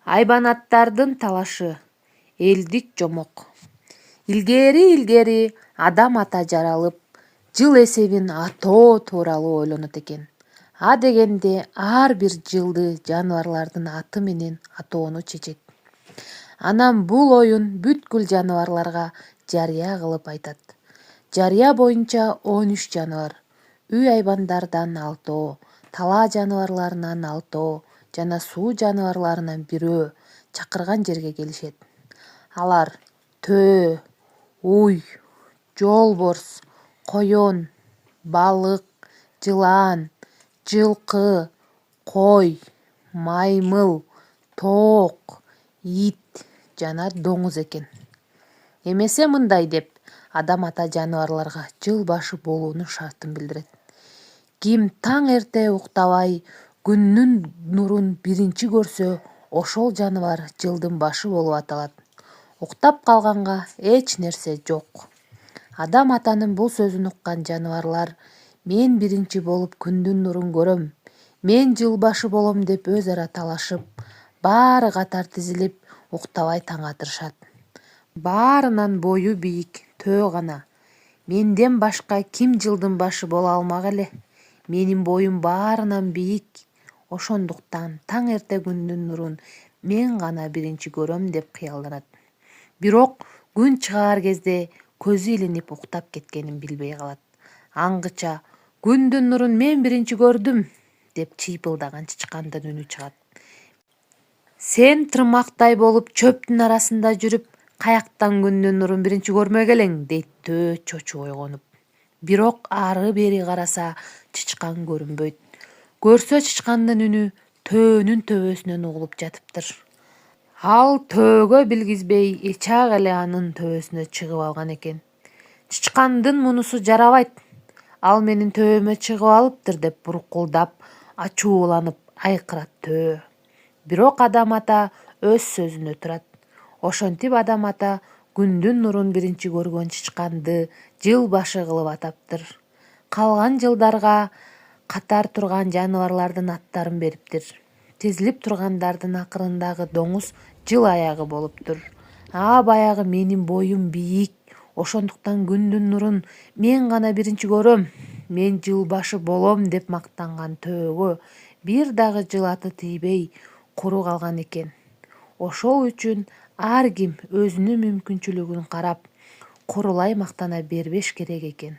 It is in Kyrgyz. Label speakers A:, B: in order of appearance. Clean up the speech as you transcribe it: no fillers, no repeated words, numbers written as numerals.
A: Айбанаттардын талашы. Элдик жомок. Илгери адам ата жаралып, жыл эсебин атоо тууралуу ойлонот экен. А дегенде ар бир жылды жаныбарлардын аты менен атоону чечет. Анан бул оюн бүткүл жаныбарларга жарыя кылып айтат. Жарыя боюнча 13 жаныбар, үй айбандардан 6, талаа жаныбарларынан 6 жана суу жаныбарларынан 1 чакырган жерге келишет. Алар төө, уй, жолборс, коён, балык, жылан, жылкы, кой, маймыл, тоок, ит жана доңуз экен. Эмесе мындай деп адам ата жаныбарларга жыл башы болуунун шартын билдирет. Ким таң эрте уктабай күндүн нурун биринчи көрсө, ошол жаныбар жылдын башы болуп аталат. Уктап калганга эч нерсе жок. Адам атанын бул сөзүн уккан жаныбарлар мен биринчи болуп күндүн нурун көрөм, мен жыл башы болом деп өз ара талашып, баары катар тизилип уктабай таң атышат. Баарынан бою бийик төө гана. Менден башка ким жылдын башы боло алмак эле? Менин боюм баарынан бийик. Ошондуктан таң эрте күндүн нурун мен гана биринчи көрөм деп кыялданат. Бирок күн чыгаар кезде көзү илинип уктап кеткенин билбей калат. Аңгыча күндүн нурун мен биринчи көрдүм деп чыйпылдаган чычкандын үнү чыгат. Сен тырмактай болуп чөптүн арасында жүрүп, каяктан күндүн нурун биринчи көрмөк элең, дейт төө чочуп ойгонуп. Бирок ары бери караса чычкан көрүнбөйт. Көрсө чычкандын үнү төөнүн төбөсүнөн угулуп жатыптыр. Ал төөгө билгизбей эчак эле анын төбөсүнө чыгып алган экен. Чычкандын мунусу жарабайт. Ал менин төбөмө чыгып алыптыр деп буркулдап, ачууланып айкырат төө. Бирок адам ата өз сөзүнө турат. Ошентип адам ата күндүн нурун биринчи көргөн чычканды жыл башы кылып атаптыр. Калган жылдарга катар турган жаныбарлардын аттарын бериптир. Тизилип тургандардын акырындагы доңуз жыл аягы болуптур. Баягы менин боюм бийик, ошондуктан күндүн нурун мен гана биринчи көрөм, мен жыл башы болом деп мактанган төөгө бир дагы жыл аты тийбей куру калган экен. Ошол үчүн ар ким өзүнүн мүмкүнчүлүгүн карап, курулай мактана бербеш керек экен.